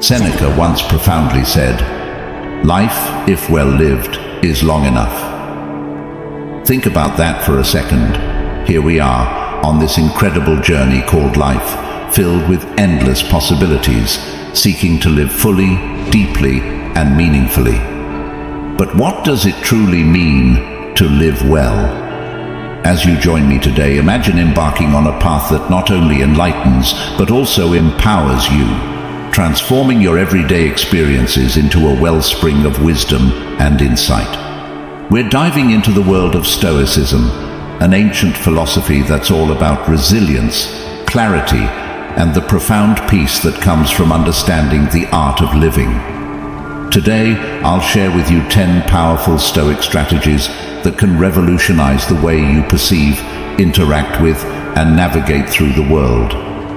Seneca once profoundly said, "Life, if well lived, is long enough." Think about that for a second. Here we are, on this incredible journey called life, filled with endless possibilities, seeking to live fully, deeply, and meaningfully. But what does it truly mean to live well? As you join me today, imagine embarking on a path that not only enlightens, but also empowers you, transforming your everyday experiences into a wellspring of wisdom and insight. We're diving into the world of Stoicism, an ancient philosophy that's all about resilience, clarity, and the profound peace that comes from understanding the art of living. Today, I'll share with you 10 powerful Stoic strategies that can revolutionize the way you perceive, interact with, and navigate through the world.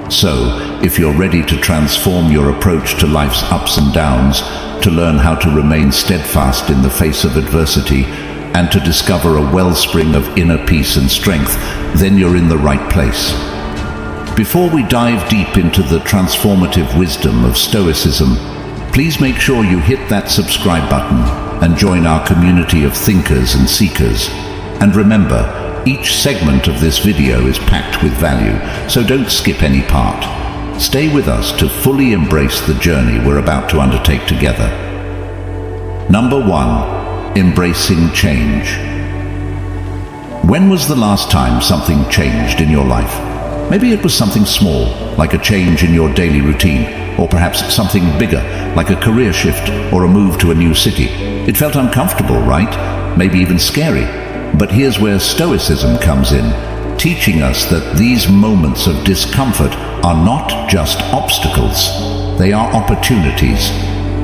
So, if you're ready to transform your approach to life's ups and downs, to learn how to remain steadfast in the face of adversity, and to discover a wellspring of inner peace and strength, then you're in the right place. Before we dive deep into the transformative wisdom of Stoicism, please make sure you hit that subscribe button and join our community of thinkers and seekers. And remember, each segment of this video is packed with value, so don't skip any part. Stay with us to fully embrace the journey we're about to undertake together. Number 1. Embracing change. When was the last time something changed in your life? Maybe it was something small, like a change in your daily routine, or perhaps something bigger, like a career shift or a move to a new city. It felt uncomfortable, right? Maybe even scary. But here's where Stoicism comes in, teaching us that these moments of discomfort are not just obstacles. They are opportunities.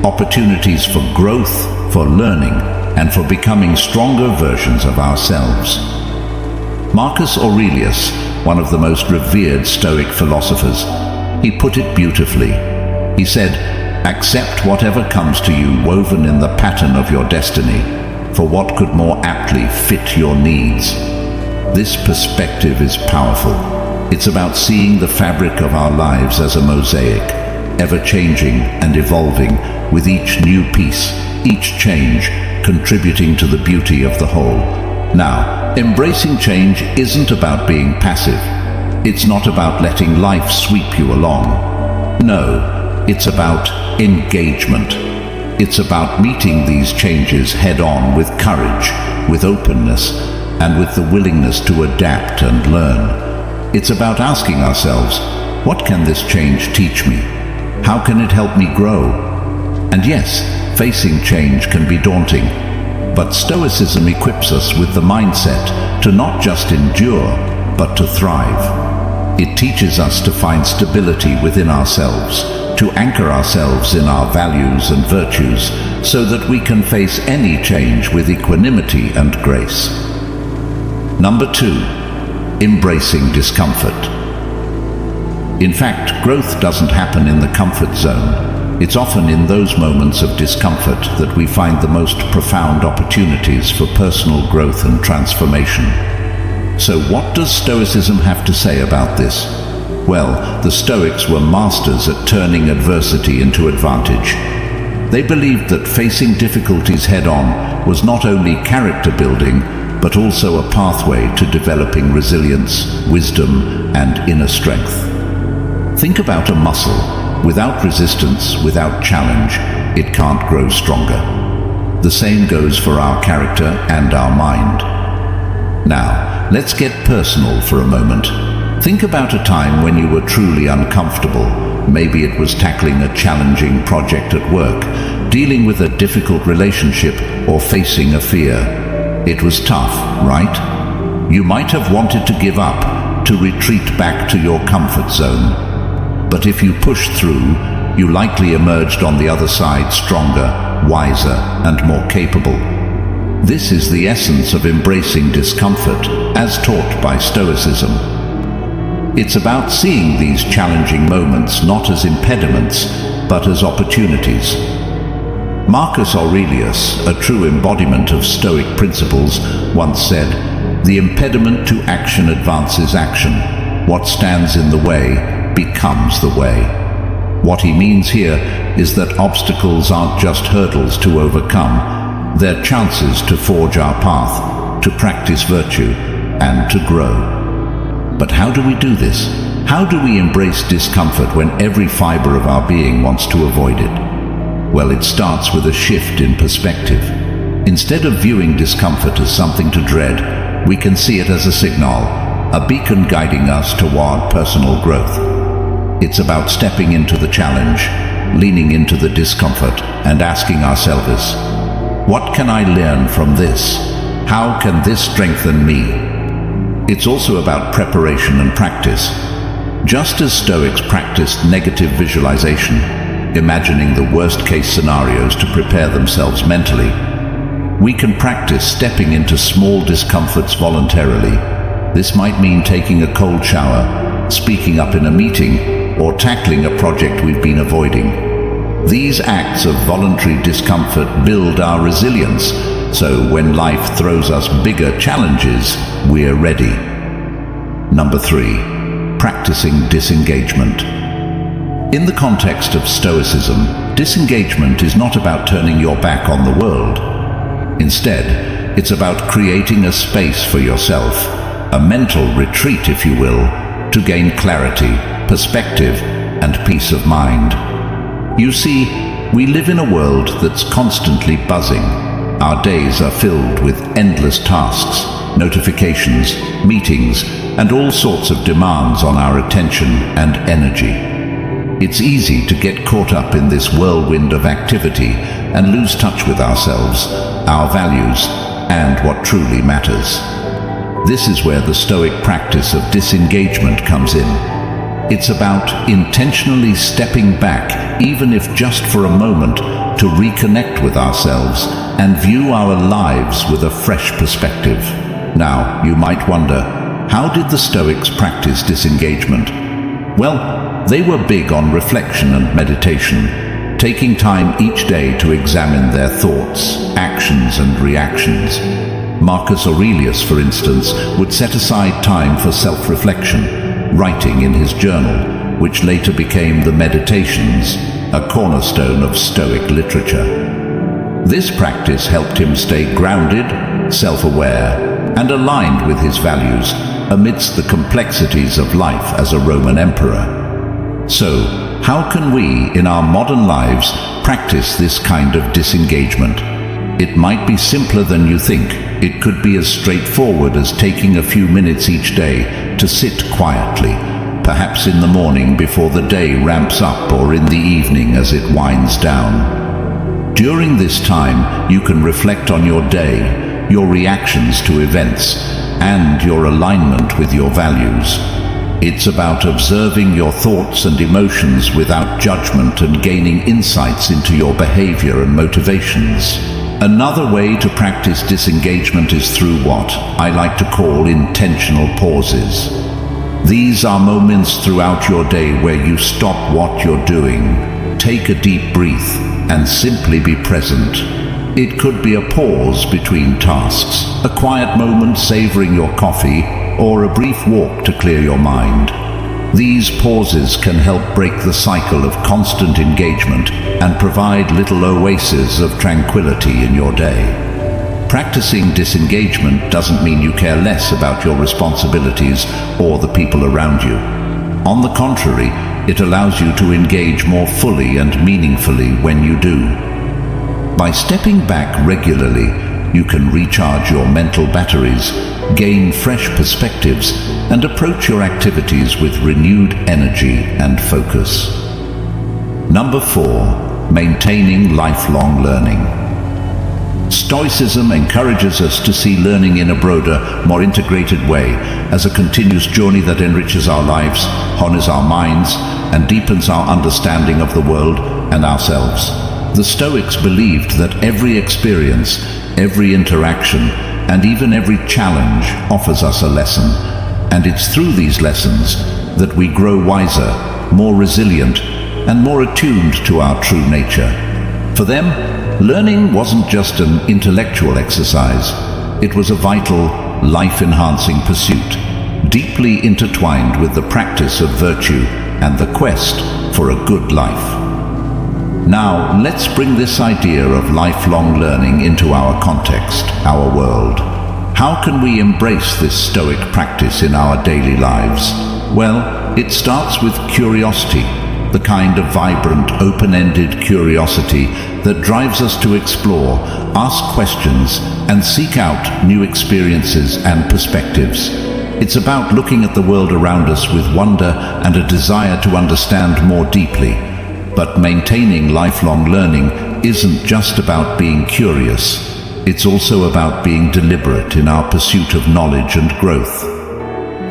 Opportunities for growth, for learning, and for becoming stronger versions of ourselves. Marcus Aurelius, one of the most revered Stoic philosophers, he put it beautifully. He said, "Accept whatever comes to you woven in the pattern of your destiny, for what could more aptly fit your needs?" This perspective is powerful. It's about seeing the fabric of our lives as a mosaic, ever-changing and evolving, with each new piece, each change, contributing to the beauty of the whole. Now, embracing change isn't about being passive. It's not about letting life sweep you along. No, it's about engagement. It's about meeting these changes head-on with courage, with openness, and with the willingness to adapt and learn. It's about asking ourselves, what can this change teach me? How can it help me grow? And yes, facing change can be daunting, but Stoicism equips us with the mindset to not just endure, but to thrive. It teaches us to find stability within ourselves, to anchor ourselves in our values and virtues, so that we can face any change with equanimity and grace. Number 2. Embracing discomfort. In fact, growth doesn't happen in the comfort zone. It's often in those moments of discomfort that we find the most profound opportunities for personal growth and transformation. So what does Stoicism have to say about this? Well, the Stoics were masters at turning adversity into advantage. They believed that facing difficulties head-on was not only character building, but also a pathway to developing resilience, wisdom, and inner strength. Think about a muscle. Without resistance, without challenge, it can't grow stronger. The same goes for our character and our mind. Now, let's get personal for a moment. Think about a time when you were truly uncomfortable. Maybe it was tackling a challenging project at work, dealing with a difficult relationship, or facing a fear. It was tough, right? You might have wanted to give up, to retreat back to your comfort zone. But if you pushed through, you likely emerged on the other side stronger, wiser, and more capable. This is the essence of embracing discomfort, as taught by Stoicism. It's about seeing these challenging moments not as impediments, but as opportunities. Marcus Aurelius, a true embodiment of Stoic principles, once said, "The impediment to action advances action. What stands in the way becomes the way." What he means here is that obstacles aren't just hurdles to overcome, they're chances to forge our path, to practice virtue, and to grow. But how do we do this? How do we embrace discomfort when every fiber of our being wants to avoid it? Well, it starts with a shift in perspective. Instead of viewing discomfort as something to dread, we can see it as a signal, a beacon guiding us toward personal growth. It's about stepping into the challenge, leaning into the discomfort, and asking ourselves, what can I learn from this? How can this strengthen me? It's also about preparation and practice. Just as Stoics practiced negative visualization, imagining the worst-case scenarios to prepare themselves mentally, we can practice stepping into small discomforts voluntarily. This might mean taking a cold shower, speaking up in a meeting, or tackling a project we've been avoiding. These acts of voluntary discomfort build our resilience, so when life throws us bigger challenges, we're ready. Number 3, practicing disengagement. In the context of Stoicism, disengagement is not about turning your back on the world. Instead, it's about creating a space for yourself, a mental retreat, if you will, to gain clarity, perspective, and peace of mind. You see, we live in a world that's constantly buzzing. Our days are filled with endless tasks, notifications, meetings, and all sorts of demands on our attention and energy. It's easy to get caught up in this whirlwind of activity and lose touch with ourselves, our values, and what truly matters. This is where the Stoic practice of disengagement comes in. It's about intentionally stepping back, even if just for a moment, to reconnect with ourselves and view our lives with a fresh perspective. Now, you might wonder, how did the Stoics practice disengagement? Well, they were big on reflection and meditation, taking time each day to examine their thoughts, actions, and reactions. Marcus Aurelius, for instance, would set aside time for self-reflection, writing in his journal, which later became the Meditations, a cornerstone of Stoic literature. This practice helped him stay grounded, self-aware, and aligned with his values amidst the complexities of life as a Roman emperor. So, how can we, in our modern lives, practice this kind of disengagement? It might be simpler than you think. It could be as straightforward as taking a few minutes each day to sit quietly, perhaps in the morning before the day ramps up or in the evening as it winds down. During this time, you can reflect on your day, your reactions to events, and your alignment with your values. It's about observing your thoughts and emotions without judgment and gaining insights into your behavior and motivations. Another way to practice disengagement is through what I like to call intentional pauses. These are moments throughout your day where you stop what you're doing, take a deep breath, and simply be present. It could be a pause between tasks, a quiet moment savoring your coffee, or a brief walk to clear your mind. These pauses can help break the cycle of constant engagement and provide little oases of tranquility in your day. Practicing disengagement doesn't mean you care less about your responsibilities or the people around you. On the contrary, it allows you to engage more fully and meaningfully when you do. By stepping back regularly, you can recharge your mental batteries, gain fresh perspectives, and approach your activities with renewed energy and focus. Number 4, maintaining lifelong learning. Stoicism encourages us to see learning in a broader, more integrated way, as a continuous journey that enriches our lives, honors our minds, and deepens our understanding of the world and ourselves. The Stoics believed that every experience, every interaction, and even every challenge offers us a lesson, and it's through these lessons that we grow wiser, more resilient, and more attuned to our true nature. For them, learning wasn't just an intellectual exercise, it was a vital, life-enhancing pursuit, deeply intertwined with the practice of virtue and the quest for a good life. Now, let's bring this idea of lifelong learning into our context, our world. How can we embrace this Stoic practice in our daily lives? Well, it starts with curiosity, the kind of vibrant, open-ended curiosity that drives us to explore, ask questions, and seek out new experiences and perspectives. It's about looking at the world around us with wonder and a desire to understand more deeply. But maintaining lifelong learning isn't just about being curious. It's also about being deliberate in our pursuit of knowledge and growth.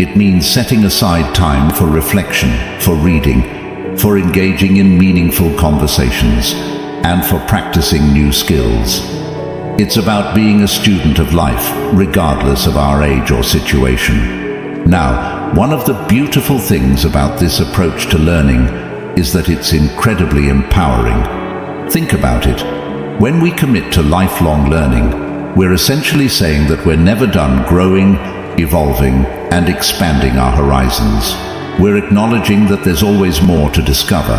It means setting aside time for reflection, for reading, for engaging in meaningful conversations, and for practicing new skills. It's about being a student of life, regardless of our age or situation. Now, one of the beautiful things about this approach to learning is that it's incredibly empowering. Think about it. When we commit to lifelong learning, we're essentially saying that we're never done growing, evolving, and expanding our horizons. We're acknowledging that there's always more to discover,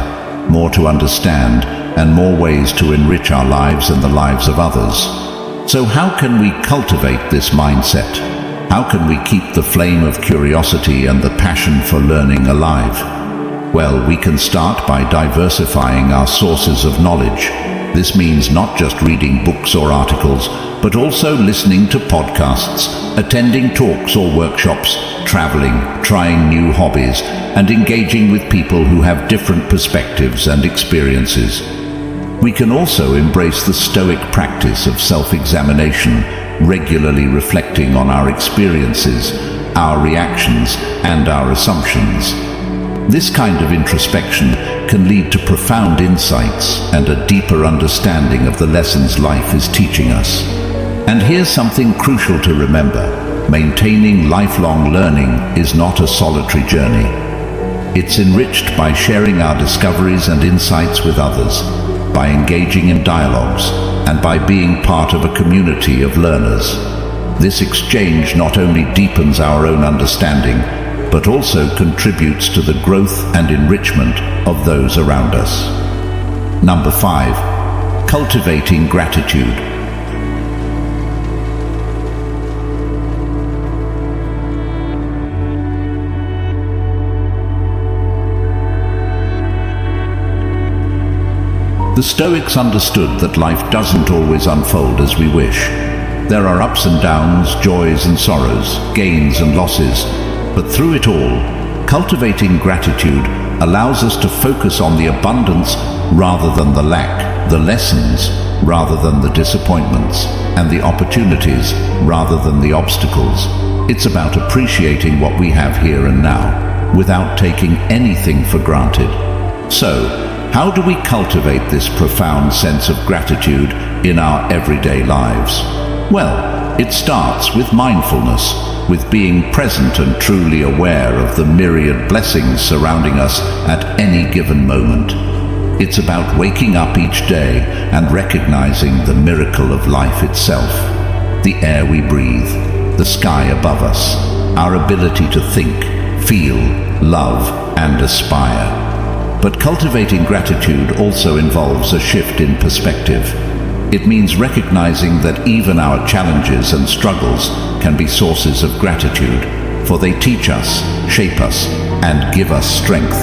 more to understand, and more ways to enrich our lives and the lives of others. So how can we cultivate this mindset? How can we keep the flame of curiosity and the passion for learning alive? Well, we can start by diversifying our sources of knowledge. This means not just reading books or articles, but also listening to podcasts, attending talks or workshops, traveling, trying new hobbies, and engaging with people who have different perspectives and experiences. We can also embrace the Stoic practice of self-examination, regularly reflecting on our experiences, our reactions, and our assumptions. This kind of introspection can lead to profound insights and a deeper understanding of the lessons life is teaching us. And here's something crucial to remember. Maintaining lifelong learning is not a solitary journey. It's enriched by sharing our discoveries and insights with others, by engaging in dialogues, and by being part of a community of learners. This exchange not only deepens our own understanding, but also contributes to the growth and enrichment of those around us. Number 5, cultivating gratitude. The Stoics understood that life doesn't always unfold as we wish. There are ups and downs, joys and sorrows, gains and losses. But through it all, cultivating gratitude allows us to focus on the abundance rather than the lack, the lessons rather than the disappointments, and the opportunities rather than the obstacles. It's about appreciating what we have here and now, without taking anything for granted. So, how do we cultivate this profound sense of gratitude in our everyday lives? Well, it starts with mindfulness, with being present and truly aware of the myriad blessings surrounding us at any given moment. It's about waking up each day and recognizing the miracle of life itself. The air we breathe, the sky above us, our ability to think, feel, love, and aspire. But cultivating gratitude also involves a shift in perspective. It means recognizing that even our challenges and struggles can be sources of gratitude, for they teach us, shape us, and give us strength.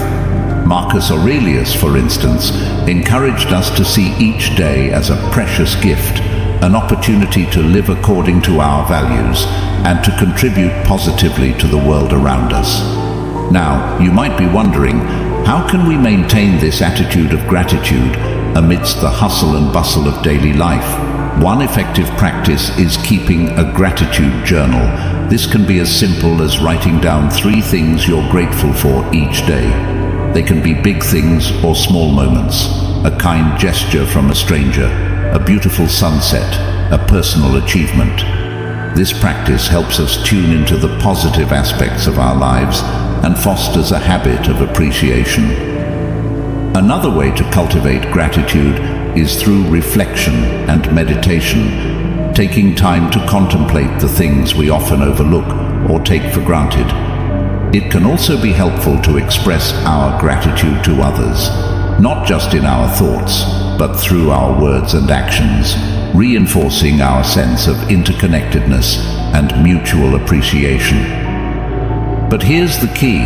Marcus Aurelius, for instance, encouraged us to see each day as a precious gift, an opportunity to live according to our values and to contribute positively to the world around us. Now, you might be wondering, how can we maintain this attitude of gratitude amidst the hustle and bustle of daily life? One effective practice is keeping a gratitude journal. This can be as simple as writing down 3 things you're grateful for each day. They can be big things or small moments, a kind gesture from a stranger, a beautiful sunset, a personal achievement. This practice helps us tune into the positive aspects of our lives and fosters a habit of appreciation. Another way to cultivate gratitude is through reflection and meditation, taking time to contemplate the things we often overlook or take for granted. It can also be helpful to express our gratitude to others, not just in our thoughts, but through our words and actions, reinforcing our sense of interconnectedness and mutual appreciation. But here's the key.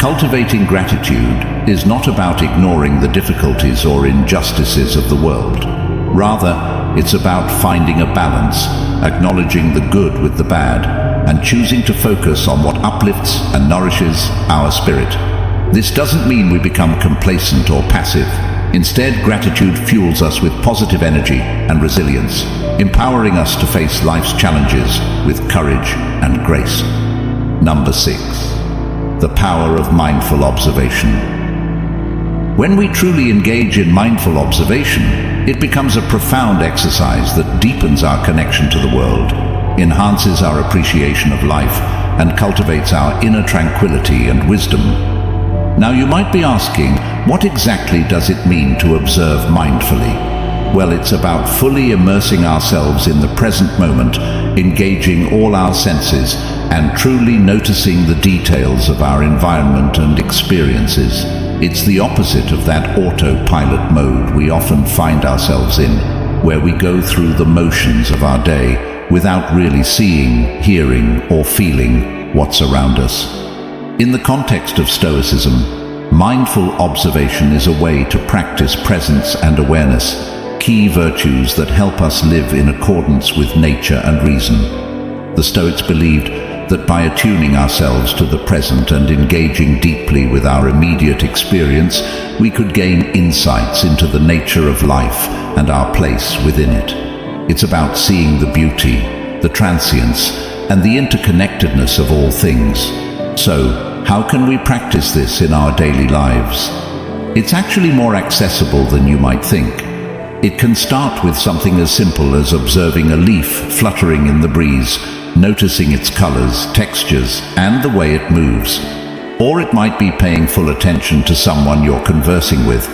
Cultivating gratitude is not about ignoring the difficulties or injustices of the world. Rather, it's about finding a balance, acknowledging the good with the bad, and choosing to focus on what uplifts and nourishes our spirit. This doesn't mean we become complacent or passive. Instead, gratitude fuels us with positive energy and resilience, empowering us to face life's challenges with courage and grace. Number 6. The power of mindful observation. When we truly engage in mindful observation, it becomes a profound exercise that deepens our connection to the world, enhances our appreciation of life, and cultivates our inner tranquility and wisdom. Now you might be asking, what exactly does it mean to observe mindfully? Well, it's about fully immersing ourselves in the present moment, engaging all our senses, and truly noticing the details of our environment and experiences. It's the opposite of that autopilot mode we often find ourselves in, where we go through the motions of our day without really seeing, hearing, or feeling what's around us. In the context of Stoicism, mindful observation is a way to practice presence and awareness, key virtues that help us live in accordance with nature and reason. The Stoics believed that by attuning ourselves to the present and engaging deeply with our immediate experience, we could gain insights into the nature of life and our place within it. It's about seeing the beauty, the transience, and the interconnectedness of all things. So, how can we practice this in our daily lives? It's actually more accessible than you might think. It can start with something as simple as observing a leaf fluttering in the breeze, noticing its colors, textures, and the way it moves. Or it might be paying full attention to someone you're conversing with,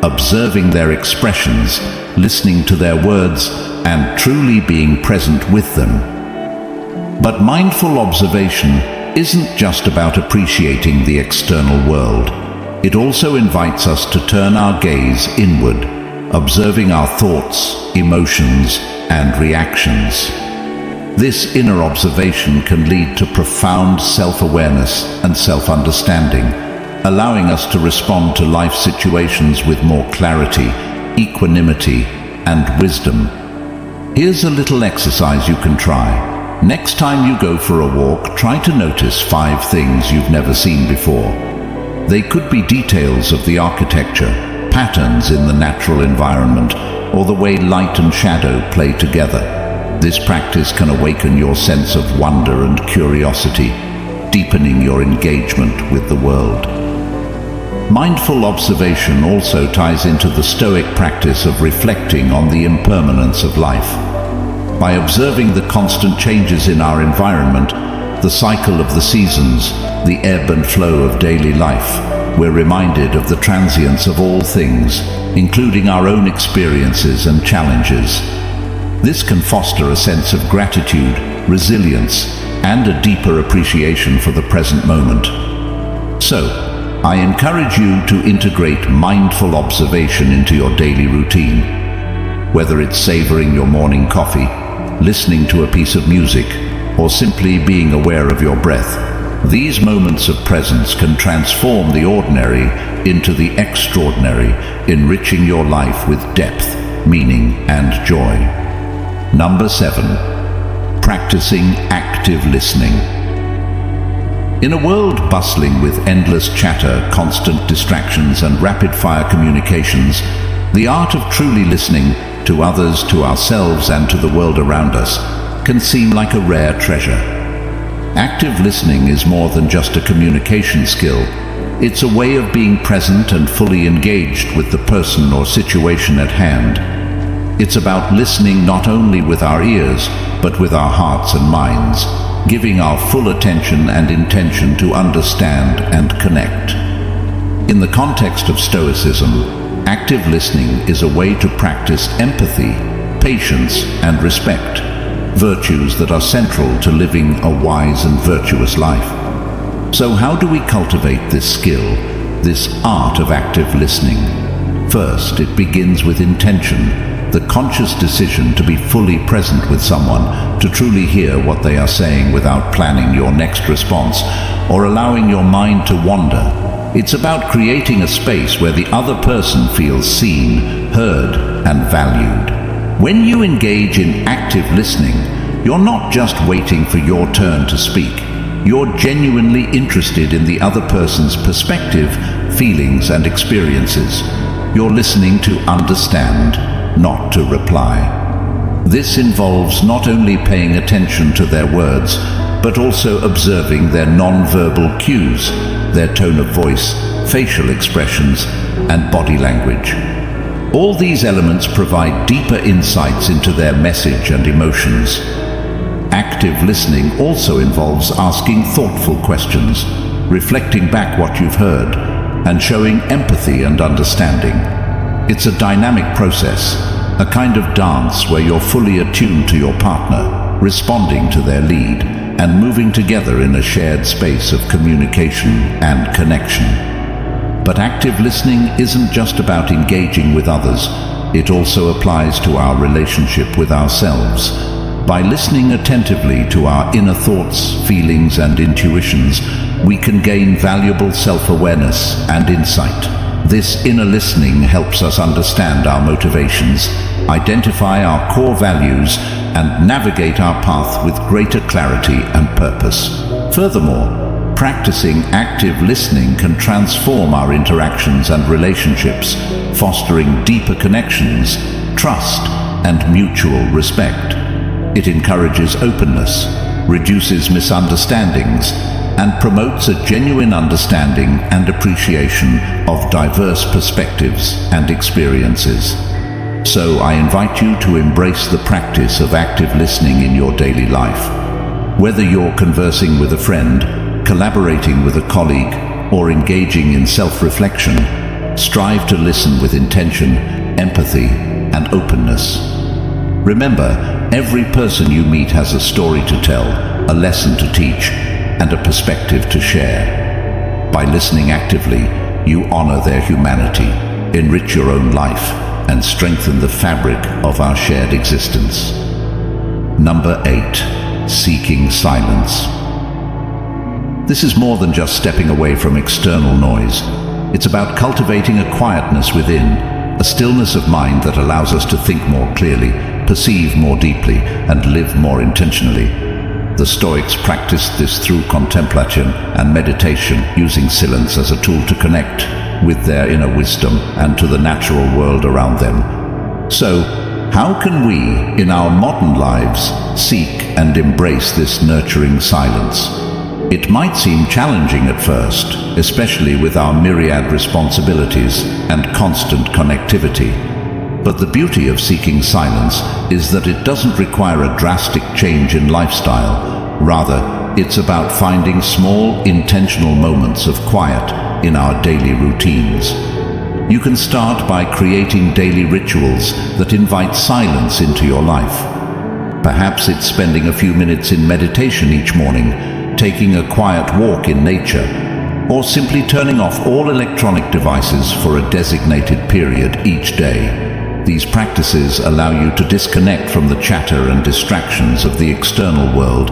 observing their expressions, listening to their words, and truly being present with them. But mindful observation isn't just about appreciating the external world. It also invites us to turn our gaze inward, observing our thoughts, emotions, and reactions. This inner observation can lead to profound self-awareness and self-understanding, allowing us to respond to life situations with more clarity, equanimity, and wisdom. Here's a little exercise you can try. Next time you go for a walk, try to notice 5 things you've never seen before. They could be details of the architecture, patterns in the natural environment, or the way light and shadow play together. This practice can awaken your sense of wonder and curiosity, deepening your engagement with the world. Mindful observation also ties into the Stoic practice of reflecting on the impermanence of life. By observing the constant changes in our environment, the cycle of the seasons, the ebb and flow of daily life, we're reminded of the transience of all things, including our own experiences and challenges. This can foster a sense of gratitude, resilience, and a deeper appreciation for the present moment. So, I encourage you to integrate mindful observation into your daily routine. Whether it's savoring your morning coffee, listening to a piece of music, or simply being aware of your breath, these moments of presence can transform the ordinary into the extraordinary, enriching your life with depth, meaning, and joy. Number 7. Practicing active listening. In a world bustling with endless chatter, constant distractions, and rapid-fire communications, the art of truly listening to others, to ourselves, and to the world around us can seem like a rare treasure. Active listening is more than just a communication skill. It's a way of being present and fully engaged with the person or situation at hand. It's about listening not only with our ears, but with our hearts and minds, giving our full attention and intention to understand and connect. In the context of Stoicism, active listening is a way to practice empathy, patience, and respect, virtues that are central to living a wise and virtuous life. So how do we cultivate this skill, this art of active listening? First, it begins with intention, the conscious decision to be fully present with someone, to truly hear what they are saying without planning your next response or allowing your mind to wander. It's about creating a space where the other person feels seen, heard, and valued. When you engage in active listening, you're not just waiting for your turn to speak. You're genuinely interested in the other person's perspective, feelings, and experiences. You're listening to understand, not to reply. This involves not only paying attention to their words, but also observing their non-verbal cues, their tone of voice, facial expressions, and body language. All these elements provide deeper insights into their message and emotions. Active listening also involves asking thoughtful questions, reflecting back what you've heard, and showing empathy and understanding. It's a dynamic process, a kind of dance where you're fully attuned to your partner, responding to their lead, and moving together in a shared space of communication and connection. But active listening isn't just about engaging with others, it also applies to our relationship with ourselves. By listening attentively to our inner thoughts, feelings, and intuitions, we can gain valuable self-awareness and insight. This inner listening helps us understand our motivations, identify our core values, and navigate our path with greater clarity and purpose. Furthermore, practicing active listening can transform our interactions and relationships, fostering deeper connections, trust, and mutual respect. It encourages openness, reduces misunderstandings, and promotes a genuine understanding and appreciation of diverse perspectives and experiences. So I invite you to embrace the practice of active listening in your daily life. Whether you're conversing with a friend, collaborating with a colleague, or engaging in self-reflection, strive to listen with intention, empathy, and openness. Remember, every person you meet has a story to tell, a lesson to teach, and a perspective to share. By listening actively, you honor their humanity, enrich your own life, and strengthen the fabric of our shared existence. Number 8. Seeking silence. This is more than just stepping away from external noise. It's about cultivating a quietness within, a stillness of mind that allows us to think more clearly, perceive more deeply, and live more intentionally. The Stoics practiced this through contemplation and meditation, using silence as a tool to connect with their inner wisdom and to the natural world around them. So, how can we, in our modern lives, seek and embrace this nurturing silence? It might seem challenging at first, especially with our myriad responsibilities and constant connectivity. But the beauty of seeking silence is that it doesn't require a drastic change in lifestyle. Rather, it's about finding small, intentional moments of quiet in our daily routines. You can start by creating daily rituals that invite silence into your life. Perhaps it's spending a few minutes in meditation each morning, taking a quiet walk in nature, or simply turning off all electronic devices for a designated period each day. These practices allow you to disconnect from the chatter and distractions of the external world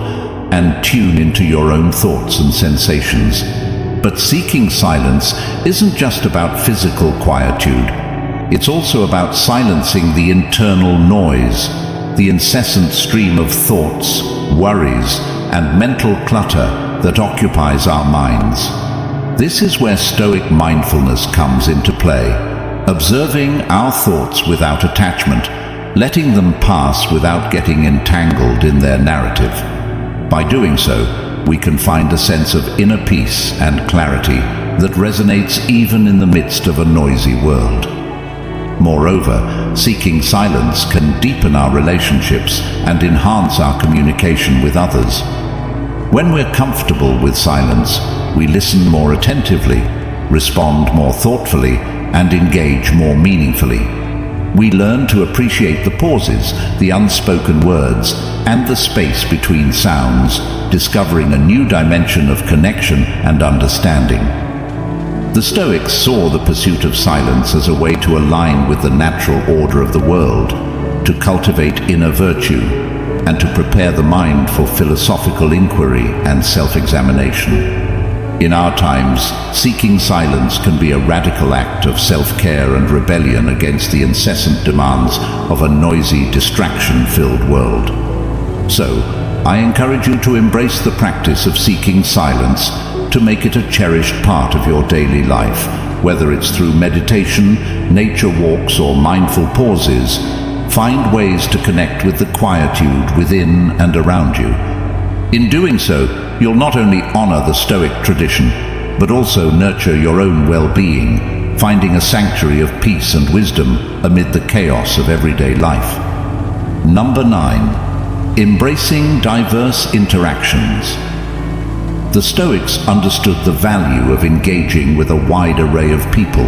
and tune into your own thoughts and sensations. But seeking silence isn't just about physical quietude. It's also about silencing the internal noise, the incessant stream of thoughts, worries, and mental clutter that occupies our minds. This is where Stoic mindfulness comes into play, observing our thoughts without attachment, letting them pass without getting entangled in their narrative. By doing so, we can find a sense of inner peace and clarity that resonates even in the midst of a noisy world. Moreover, seeking silence can deepen our relationships and enhance our communication with others. When we're comfortable with silence, we listen more attentively, respond more thoughtfully, and engage more meaningfully. We learn to appreciate the pauses, the unspoken words, and the space between sounds, discovering a new dimension of connection and understanding. The Stoics saw the pursuit of silence as a way to align with the natural order of the world, to cultivate inner virtue, and to prepare the mind for philosophical inquiry and self-examination. In our times, seeking silence can be a radical act of self-care and rebellion against the incessant demands of a noisy, distraction-filled world. So, I encourage you to embrace the practice of seeking silence, to make it a cherished part of your daily life, whether it's through meditation, nature walks, or mindful pauses. Find ways to connect with the quietude within and around you. In doing so, you'll not only honor the Stoic tradition, but also nurture your own well-being, finding a sanctuary of peace and wisdom amid the chaos of everyday life. Number 9. Embracing diverse interactions. The Stoics understood the value of engaging with a wide array of people.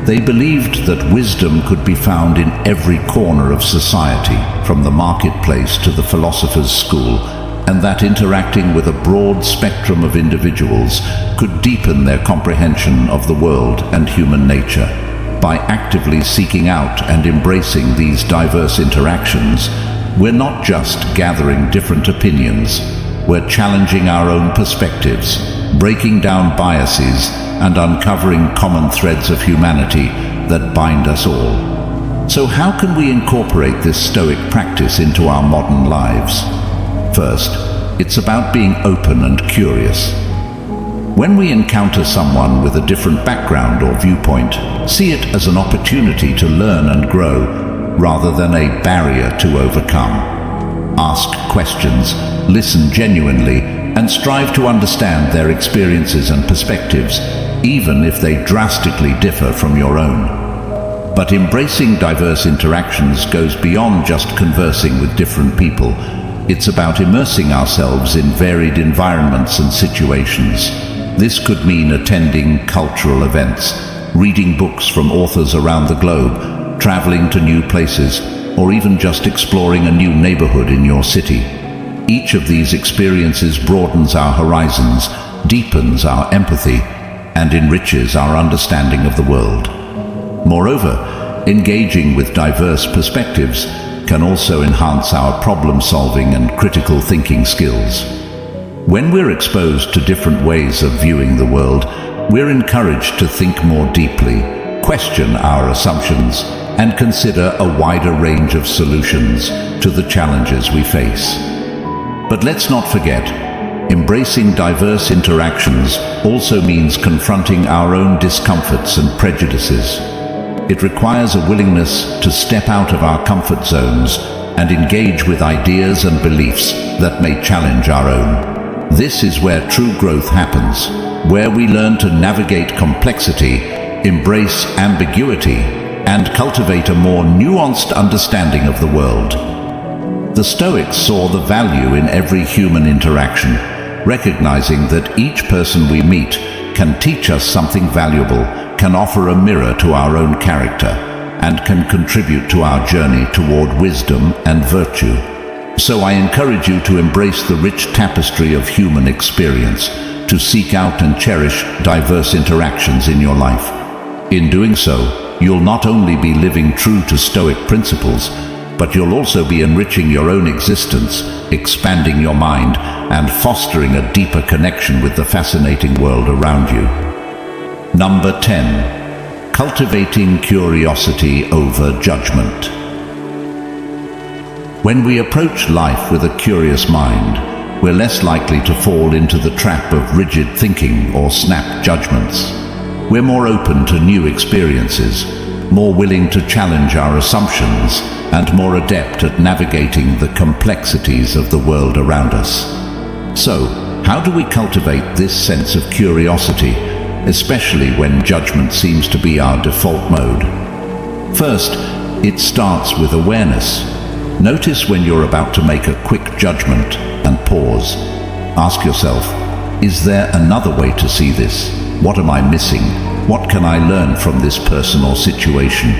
They believed that wisdom could be found in every corner of society, from the marketplace to the philosopher's school, and that interacting with a broad spectrum of individuals could deepen their comprehension of the world and human nature. By actively seeking out and embracing these diverse interactions, we're not just gathering different opinions, we're challenging our own perspectives, breaking down biases, and uncovering common threads of humanity that bind us all. So how can we incorporate this Stoic practice into our modern lives? First, it's about being open and curious. When we encounter someone with a different background or viewpoint, see it as an opportunity to learn and grow, rather than a barrier to overcome. Ask questions, listen genuinely, and strive to understand their experiences and perspectives, even if they drastically differ from your own. But embracing diverse interactions goes beyond just conversing with different people. It's about immersing ourselves in varied environments and situations. This could mean attending cultural events, reading books from authors around the globe, traveling to new places, or even just exploring a new neighborhood in your city. Each of these experiences broadens our horizons, deepens our empathy, and enriches our understanding of the world. Moreover, engaging with diverse perspectives can also enhance our problem-solving and critical thinking skills. When we're exposed to different ways of viewing the world, we're encouraged to think more deeply, question our assumptions, and consider a wider range of solutions to the challenges we face. But let's not forget, embracing diverse interactions also means confronting our own discomforts and prejudices. It requires a willingness to step out of our comfort zones and engage with ideas and beliefs that may challenge our own. This is where true growth happens, where we learn to navigate complexity, embrace ambiguity, and cultivate a more nuanced understanding of the world. The Stoics saw the value in every human interaction, recognizing that each person we meet can teach us something valuable, can offer a mirror to our own character, and can contribute to our journey toward wisdom and virtue. So I encourage you to embrace the rich tapestry of human experience, to seek out and cherish diverse interactions in your life. In doing so, you'll not only be living true to Stoic principles, but you'll also be enriching your own existence, expanding your mind, and fostering a deeper connection with the fascinating world around you. Number 10. Cultivating curiosity over judgment. When we approach life with a curious mind, we're less likely to fall into the trap of rigid thinking or snap judgments. We're more open to new experiences, more willing to challenge our assumptions, and more adept at navigating the complexities of the world around us. So, how do we cultivate this sense of curiosity, especially when judgment seems to be our default mode? First, it starts with awareness. Notice when you're about to make a quick judgment and pause. Ask yourself, is there another way to see this? What am I missing? What can I learn from this person or situation?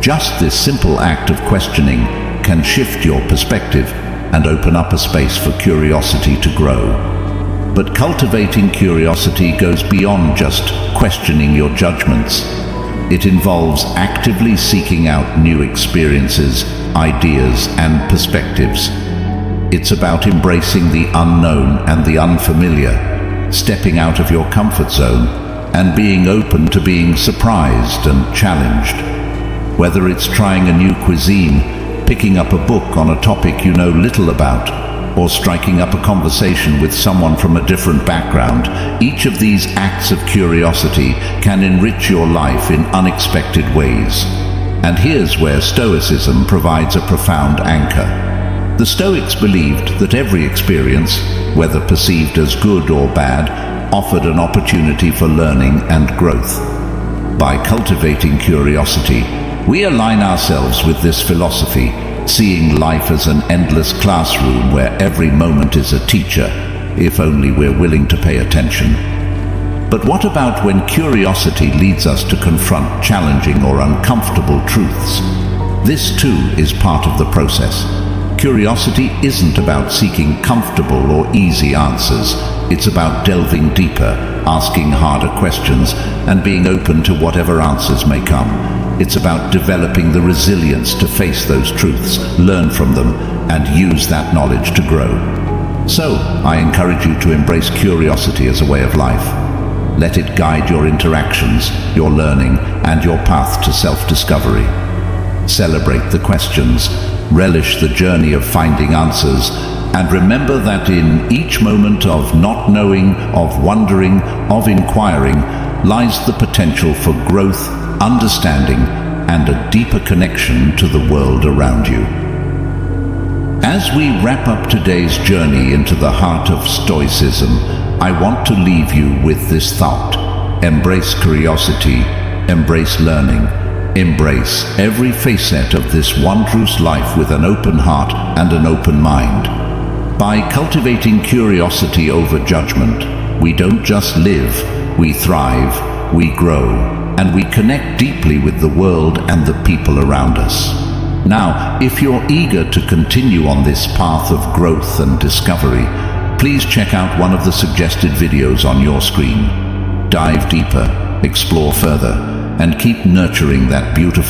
Just this simple act of questioning can shift your perspective and open up a space for curiosity to grow. But cultivating curiosity goes beyond just questioning your judgments. It involves actively seeking out new experiences, ideas, and perspectives. It's about embracing the unknown and the unfamiliar, stepping out of your comfort zone, and being open to being surprised and challenged. Whether it's trying a new cuisine, picking up a book on a topic you know little about, or striking up a conversation with someone from a different background, each of these acts of curiosity can enrich your life in unexpected ways. And here's where Stoicism provides a profound anchor. The Stoics believed that every experience, whether perceived as good or bad, offered an opportunity for learning and growth. By cultivating curiosity, we align ourselves with this philosophy, seeing life as an endless classroom where every moment is a teacher, if only we're willing to pay attention. But what about when curiosity leads us to confront challenging or uncomfortable truths? This too is part of the process. Curiosity isn't about seeking comfortable or easy answers. It's about delving deeper, asking harder questions, and being open to whatever answers may come. It's about developing the resilience to face those truths, learn from them, and use that knowledge to grow. So, I encourage you to embrace curiosity as a way of life. Let it guide your interactions, your learning, and your path to self-discovery. Celebrate the questions, relish the journey of finding answers, and remember that in each moment of not knowing, of wondering, of inquiring, lies the potential for growth, understanding, and a deeper connection to the world around you. As we wrap up today's journey into the heart of Stoicism, I want to leave you with this thought. Embrace curiosity, embrace learning, embrace every facet of this wondrous life with an open heart and an open mind. By cultivating curiosity over judgment, we don't just live, we thrive, we grow, and we connect deeply with the world and the people around us. Now, if you're eager to continue on this path of growth and discovery, please check out one of the suggested videos on your screen. Dive deeper, explore further, and keep nurturing that beautiful